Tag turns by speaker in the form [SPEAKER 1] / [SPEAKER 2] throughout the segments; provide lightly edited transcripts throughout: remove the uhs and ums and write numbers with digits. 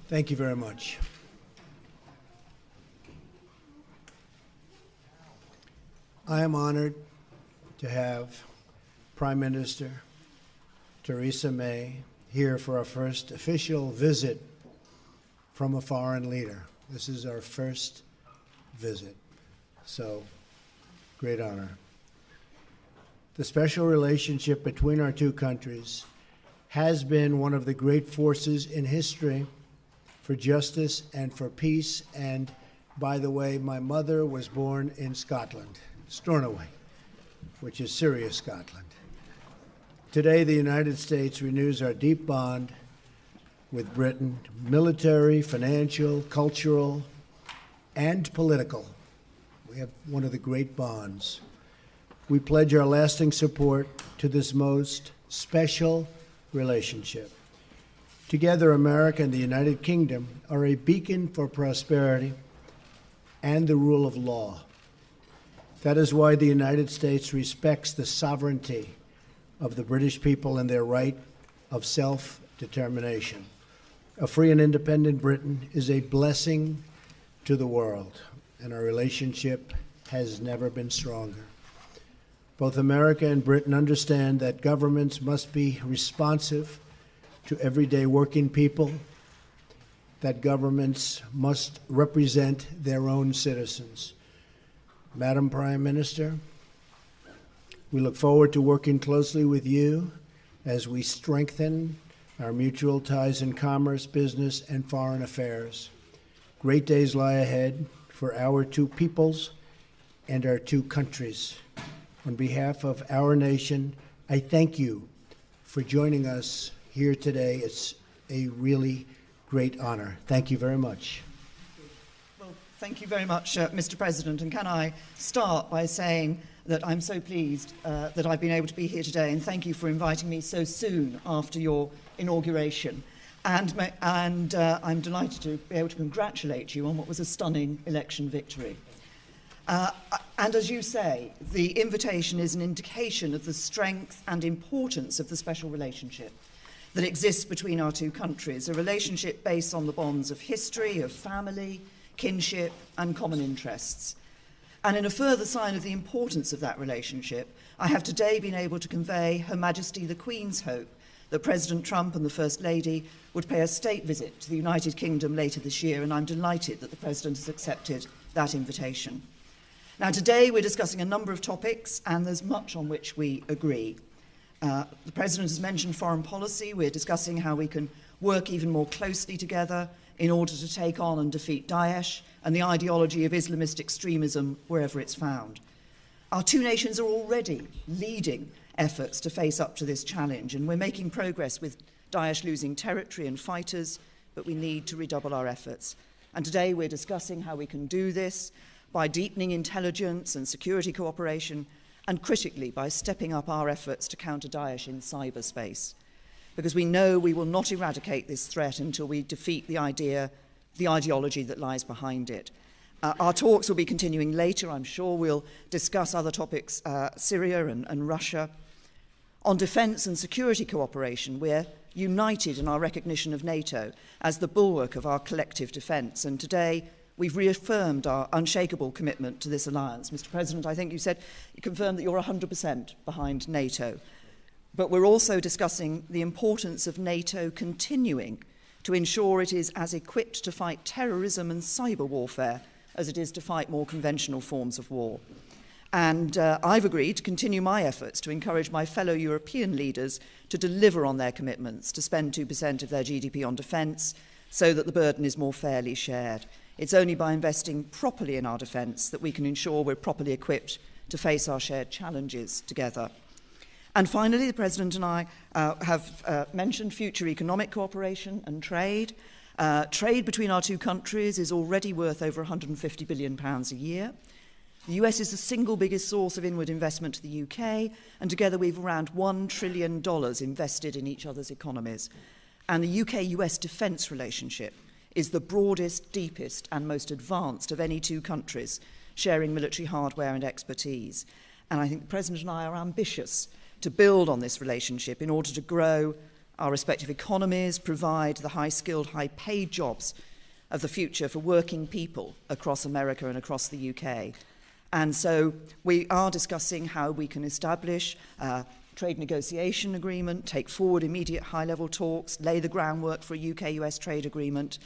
[SPEAKER 1] Thank you very much. I am honored to have Prime Minister Theresa May here for our first official visit from a foreign leader. This is our first visit, so great honor. The special relationship between our two countries has been one of the great forces in history for justice and for peace. And by the way, my mother was born in Scotland, Stornoway, which is Syria, Scotland. Today, the United States renews our deep bond with Britain, military, financial, cultural, and political. We have one of the great bonds. We pledge our lasting support to this most special relationship. Together, America and the United Kingdom are a beacon for prosperity and the rule of law. That is why the United States respects the sovereignty of the British people and their right of self-determination. A free and independent Britain is a blessing to the world, and our relationship has never been stronger. Both America and Britain understand that governments must be responsive to everyday working people, that governments must represent their own citizens. Madam Prime Minister, we look forward to working closely with you as we strengthen our mutual ties in commerce, business, and foreign affairs. Great days lie ahead for our two peoples and our two countries. On behalf of our nation, I thank you for joining us here today. It's a really great honor. Thank you very much.
[SPEAKER 2] Well, thank you very much, Mr. President. And can I start by saying that I'm so pleased that I've been able to be here today, and thank you for inviting me so soon after your inauguration. And I'm delighted to be able to congratulate you on what was a stunning election victory. And as you say, the invitation is an indication of the strength and importance of the special relationship that exists between our two countries, a relationship based on the bonds of history, of family, kinship, and common interests. And in a further sign of the importance of that relationship, I have today been able to convey Her Majesty the Queen's hope that President Trump and the First Lady would pay a state visit to the United Kingdom later this year, and I'm delighted that the President has accepted that invitation. Now, today we're discussing a number of topics, and there's much on which we agree. The President has mentioned foreign policy. We're discussing how we can work even more closely together in order to take on and defeat Daesh and the ideology of Islamist extremism wherever it's found. Our two nations are already leading efforts to face up to this challenge, and we're making progress with Daesh losing territory and fighters, but we need to redouble our efforts. And today we're discussing how we can do this by deepening intelligence and security cooperation, and critically by stepping up our efforts to counter Daesh in cyberspace. Because we know we will not eradicate this threat until we defeat the ideology that lies behind it. Our talks will be continuing later. I'm sure we'll discuss other topics, Syria and Russia. On defence and security cooperation, we're united in our recognition of NATO as the bulwark of our collective defence. And today, we've reaffirmed our unshakable commitment to this alliance. Mr. President, I think you confirmed that you're 100% behind NATO. But we're also discussing the importance of NATO continuing to ensure it is as equipped to fight terrorism and cyber warfare as it is to fight more conventional forms of war. And I've agreed to continue my efforts to encourage my fellow European leaders to deliver on their commitments to spend 2% of their GDP on defence so that the burden is more fairly shared. It's only by investing properly in our defence that we can ensure we're properly equipped to face our shared challenges together. And finally, the President and I have mentioned future economic cooperation and trade. Trade between our two countries is already worth over £150 billion a year. The US is the single biggest source of inward investment to the UK, and together we've around $1 trillion invested in each other's economies. And the UK-US defence relationship is the broadest, deepest, and most advanced of any two countries, sharing military hardware and expertise. And I think the President and I are ambitious to build on this relationship in order to grow our respective economies, provide the high-skilled, high-paid jobs of the future for working people across America and across the UK. And so we are discussing how we can establish a trade negotiation agreement, take forward immediate high-level talks, lay the groundwork for a UK-US trade agreement,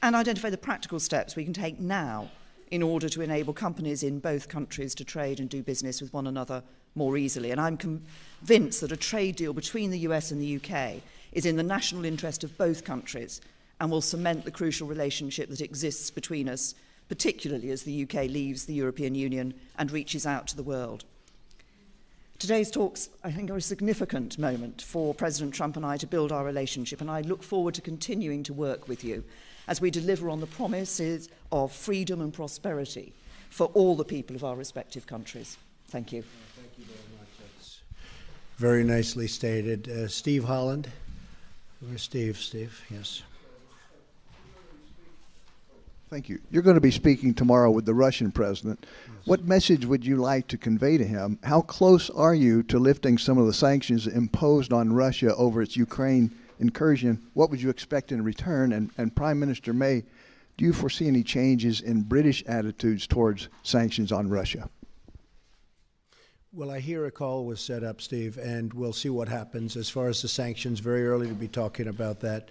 [SPEAKER 2] and identify the practical steps we can take now in order to enable companies in both countries to trade and do business with one another more easily. And I'm convinced that a trade deal between the US and the UK is in the national interest of both countries and will cement the crucial relationship that exists between us, particularly as the UK leaves the European Union and reaches out to the world. Today's talks, I think, are a significant moment for President Trump and I to build our relationship, and I look forward to continuing to work with you as we deliver on the promises of freedom and prosperity for all the people of our respective countries. Thank you.
[SPEAKER 1] Thank you very much. That's very nicely stated. Steve Holland. Where's Steve? Steve, yes.
[SPEAKER 3] Thank you. You're going to be speaking tomorrow with the Russian president.
[SPEAKER 1] Yes.
[SPEAKER 3] What message would you like to convey to him? How close are you to lifting some of the sanctions imposed on Russia over its Ukraine incursion? What would you expect in return? And Prime Minister May, do you foresee any changes in British attitudes towards sanctions on Russia?
[SPEAKER 1] Well, I hear a call was set up, Steve, and we'll see what happens. As far as the sanctions, very early to be talking about that.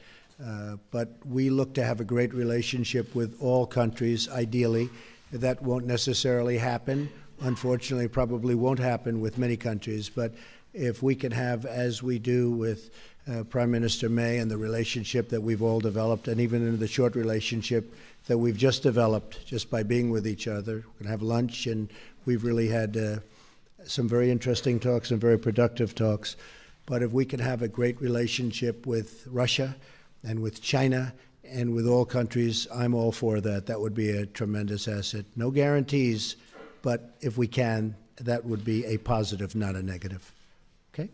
[SPEAKER 1] But we look to have a great relationship with all countries, ideally. That won't necessarily happen. Unfortunately, probably won't happen with many countries. But if we can have, as we do with Prime Minister May and the relationship that we've all developed, and even in the short relationship that we've just developed just by being with each other, we're going to have lunch, and we've really had some very interesting talks and very productive talks. But if we can have a great relationship with Russia and with China and with all countries, I'm all for that. That would be a tremendous asset. No guarantees, but if we can, that would be a positive, not a negative. Okay?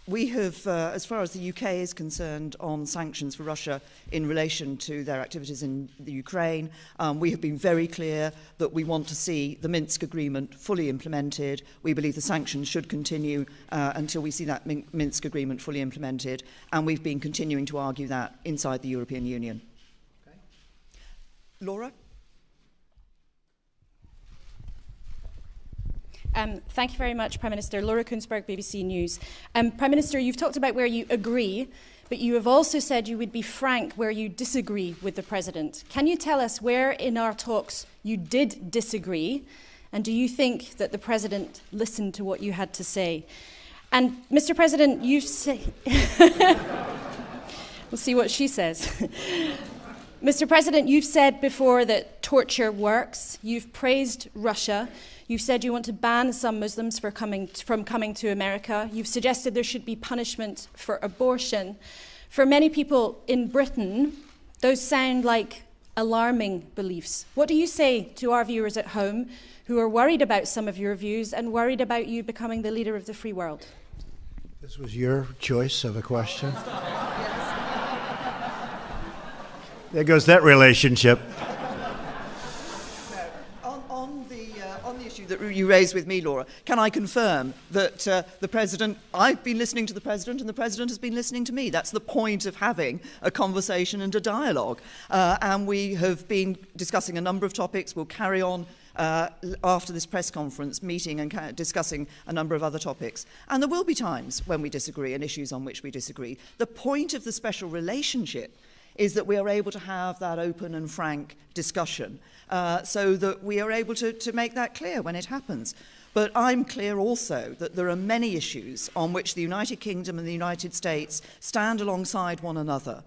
[SPEAKER 2] We have, as far as the UK is concerned, on sanctions for Russia in relation to their activities in the Ukraine, we have been very clear that we want to see the Minsk agreement fully implemented. We believe the sanctions should continue until we see that Minsk agreement fully implemented, and we've been continuing to argue that inside the European Union. Okay. Laura?
[SPEAKER 4] Thank you very much, Prime Minister. Laura Kunsberg, BBC News. Prime Minister, you've talked about where you agree, but you have also said you would be frank where you disagree with the President. Can you tell us where in our talks you did disagree? And do you think that the President listened to what you had to say? And, Mr. President, you say... We'll see what she says. Mr. President, you've said before that torture works. You've praised Russia. You've said you want to ban some Muslims from coming to America. You've suggested there should be punishment for abortion. For many people in Britain, those sound like alarming beliefs. What do you say to our viewers at home who are worried about some of your views and worried about you becoming the leader of the free world?
[SPEAKER 1] This was your choice of a question. There goes that relationship.
[SPEAKER 2] On the issue that you raised with me, Laura, can I confirm that the President, I've been listening to the President and the President has been listening to me. That's the point of having a conversation and a dialogue. And we have been discussing a number of topics. We'll carry on after this press conference meeting and discussing a number of other topics. And there will be times when we disagree and issues on which we disagree. The point of the special relationship is that we are able to have that open and frank discussion so that we are able to make that clear when it happens. But I'm clear also that there are many issues on which the United Kingdom and the United States stand alongside one another,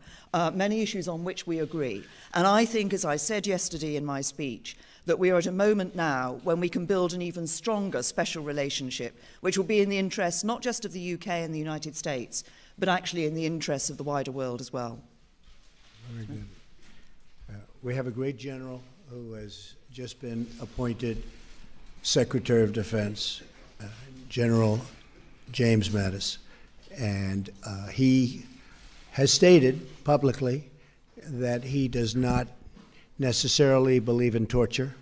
[SPEAKER 2] many issues on which we agree. And I think, as I said yesterday in my speech, that we are at a moment now when we can build an even stronger special relationship, which will be in the interests not just of the UK and the United States, but actually in the interests of the wider world as well.
[SPEAKER 1] Very good. We have a great general who has just been appointed Secretary of Defense, General James Mattis, and he has stated publicly that he does not necessarily believe in torture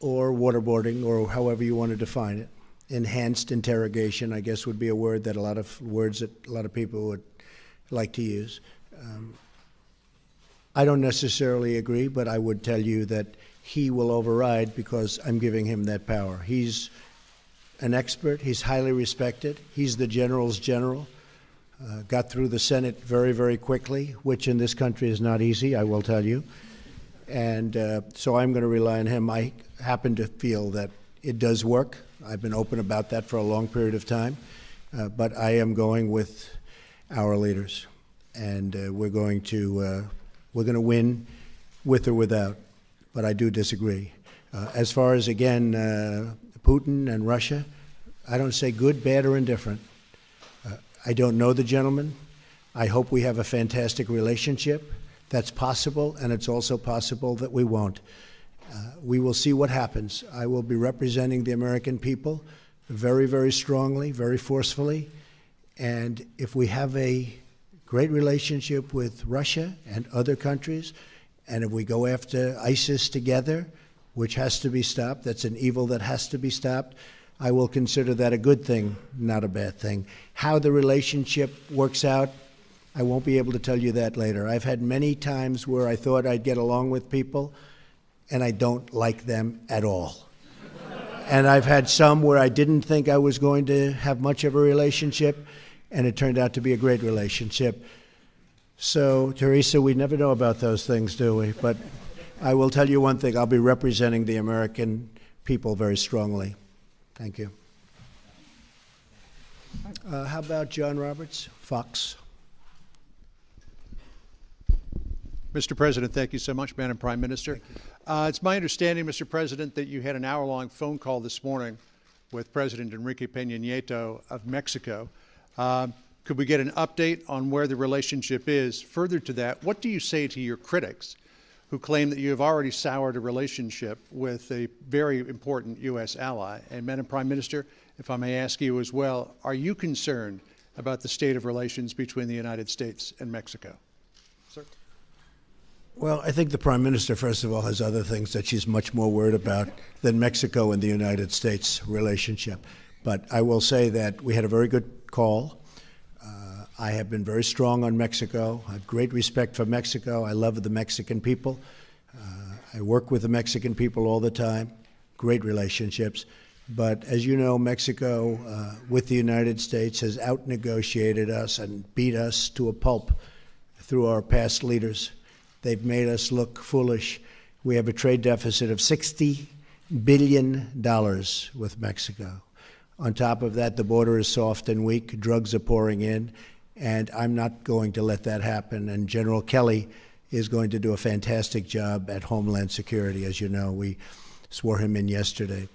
[SPEAKER 1] or waterboarding or however you want to define it. enhanced interrogation, I guess would be a word that a lot of people would like to use. I don't necessarily agree, but I would tell you that he will override because I'm giving him that power. He's an expert. He's highly respected. He's the general's general. Got through the Senate very, very quickly, which in this country is not easy, I will tell you. And so I'm going to rely on him. I happen to feel that it does work. I've been open about that for a long period of time. But I am going with our leaders. And we're going to win with or without. But I do disagree. As far as, again, Putin and Russia, I don't say good, bad, or indifferent. I don't know the gentleman. I hope we have a fantastic relationship. That's possible, and it's also possible that we won't. We will see what happens. I will be representing the American people very, very strongly, very forcefully. And if we have a great relationship with Russia and other countries, and if we go after ISIS together, which has to be stopped, that's an evil that has to be stopped, I will consider that a good thing, not a bad thing. How the relationship works out, I won't be able to tell you that later. I've had many times where I thought I'd get along with people, and I don't like them at all. And I've had some where I didn't think I was going to have much of a relationship, and it turned out to be a great relationship. So, Theresa, we never know about those things, do we? But I will tell you one thing. I'll be representing the American people very strongly. Thank you. How about John Roberts, Fox?
[SPEAKER 5] Mr. President, thank you so much, Madam Prime Minister. It's my understanding, Mr. President, that you had an hour-long phone call this morning with President Enrique Peña Nieto of Mexico. Could we get an update on where the relationship is? Further to that, what do you say to your critics who claim that you have already soured a relationship with a very important U.S. ally? And Madam Prime Minister, if I may ask you as well, are you concerned about the state of relations between the United States and Mexico? Sir?
[SPEAKER 1] Well, I think the Prime Minister, first of all, has other things that she's much more worried about than Mexico and the United States relationship. But I will say that we had a very good call. I have been very strong on Mexico. I have great respect for Mexico. I love the Mexican people. I work with the Mexican people all the time. Great relationships. But as you know, Mexico, with the United States, has out-negotiated us and beat us to a pulp through our past leaders. They've made us look foolish. We have a trade deficit of $60 billion with Mexico. On top of that, the border is soft and weak. Drugs are pouring in. And I'm not going to let that happen. And General Kelly is going to do a fantastic job at Homeland Security. As you know, we swore him in yesterday.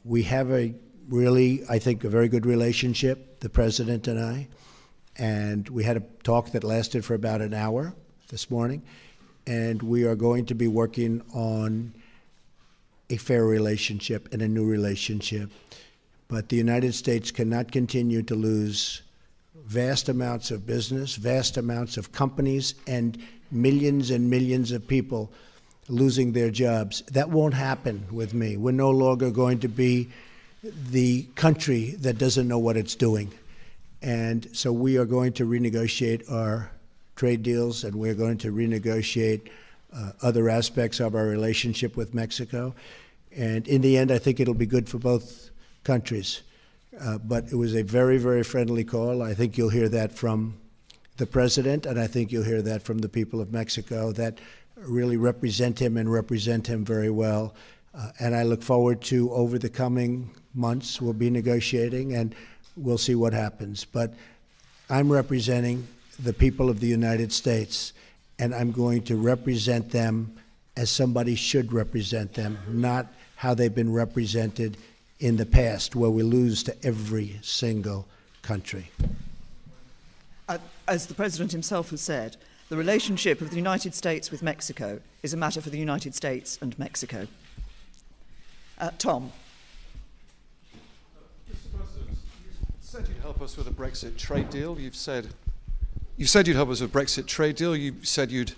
[SPEAKER 1] We have a really, I think, a very good relationship, the President and I. And we had a talk that lasted for about an hour this morning. And we are going to be working on a fair relationship and a new relationship. But the United States cannot continue to lose vast amounts of business, vast amounts of companies, and millions of people losing their jobs. That won't happen with me. We're no longer going to be the country that doesn't know what it's doing. And so we are going to renegotiate our trade deals, and we're going to renegotiate other aspects of our relationship with Mexico. And in the end, I think it'll be good for both countries. But it was a very, very friendly call. I think you'll hear that from the President, and I think you'll hear that from the people of Mexico that really represent him and represent him very well. And I look forward to, over the coming months, we'll be negotiating, and we'll see what happens. But I'm representing the people of the United States, and I'm going to represent them as somebody should represent them, not how they've been represented in the past, where we lose to every single country.
[SPEAKER 2] As the President himself has said, the relationship of the United States with Mexico is a matter for the United States and Mexico. Tom.
[SPEAKER 6] Mr. President, you said you'd help us with a Brexit trade deal. You said you'd help us with a Brexit trade deal. You said you'd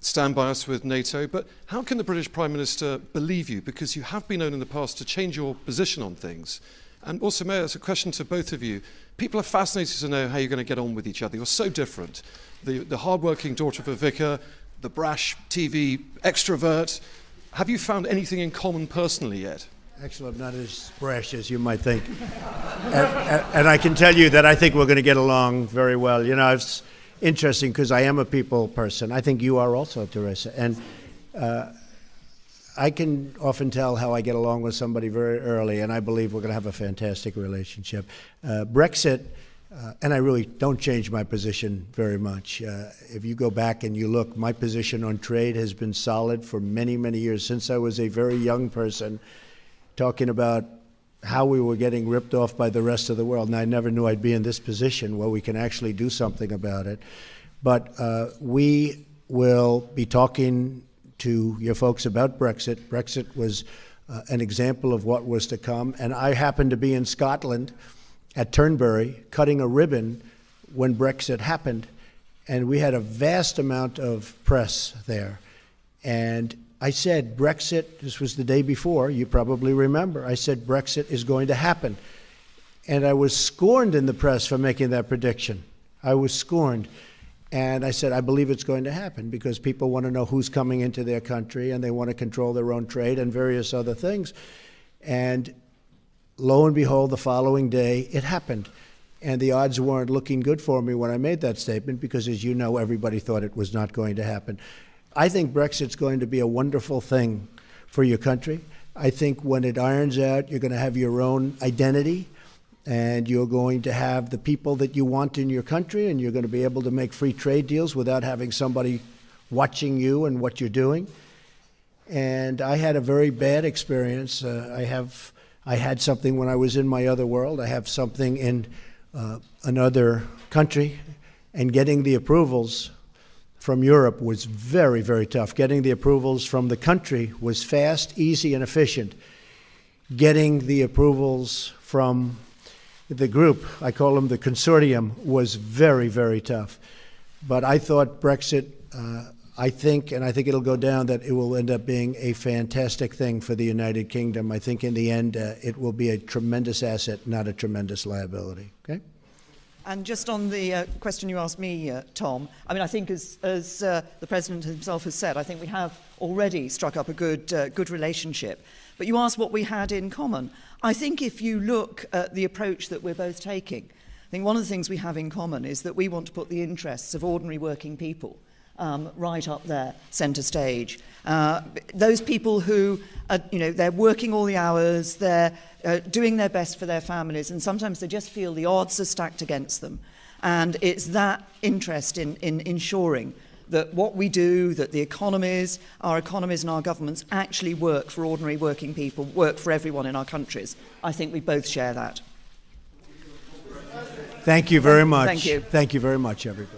[SPEAKER 6] stand by us with NATO, but how can the British Prime Minister believe you? Because you have been known in the past to change your position on things. And also, Mayor, it's a question to both of you. People are fascinated to know how you're going to get on with each other. You're so different. The hard-working daughter of a vicar, the brash TV extrovert. Have you found anything in common personally yet?
[SPEAKER 1] Actually, I'm not as brash as you might think. And I can tell you that I think we're going to get along very well. You know, it's interesting because I am a people person. I think you are also, Theresa. And I can often tell how I get along with somebody very early, and I believe we're going to have a fantastic relationship. Brexit, and I really don't change my position very much. If you go back and you look, my position on trade has been solid for many, many years, since I was a very young person, talking about how we were getting ripped off by the rest of the world. And I never knew I'd be in this position where we can actually do something about it. But we will be talking to your folks about Brexit. Brexit was an example of what was to come. And I happened to be in Scotland at Turnberry cutting a ribbon when Brexit happened. And we had a vast amount of press there. And I said, Brexit, this was the day before, you probably remember, I said, Brexit is going to happen. And I was scorned in the press for making that prediction. I was scorned. And I said, I believe it's going to happen because people want to know who's coming into their country and they want to control their own trade and various other things. And lo and behold, the following day, it happened. And the odds weren't looking good for me when I made that statement because, as you know, everybody thought it was not going to happen. I think Brexit's going to be a wonderful thing for your country. I think when it irons out, you're going to have your own identity, and you're going to have the people that you want in your country, and you're going to be able to make free trade deals without having somebody watching you and what you're doing. And I had a very bad experience. I had something when I was in my other world. I have something in another country, and getting the approvals from Europe was very, very tough. Getting the approvals from the country was fast, easy, and efficient. Getting the approvals from the group, I call them the consortium, was very, very tough. But I thought Brexit, I think it'll go down, that it will end up being a fantastic thing for the United Kingdom. I think in the end, it will be a tremendous asset, not a tremendous liability. Okay?
[SPEAKER 2] And just on the question you asked me, Tom, I mean, I think as the President himself has said, I think we have already struck up a good relationship. But you asked what we had in common. I think if you look at the approach that we're both taking, I think one of the things we have in common is that we want to put the interests of ordinary working people right up there, centre stage. Those people who, they're working all the hours, they're doing their best for their families, and sometimes they just feel the odds are stacked against them. And it's that interest in ensuring that what we do, that the economies, our economies and our governments actually work for ordinary working people, work for everyone in our countries. I think we both share that.
[SPEAKER 1] Thank you very much.
[SPEAKER 2] Thank you.
[SPEAKER 1] Thank you very much, everybody.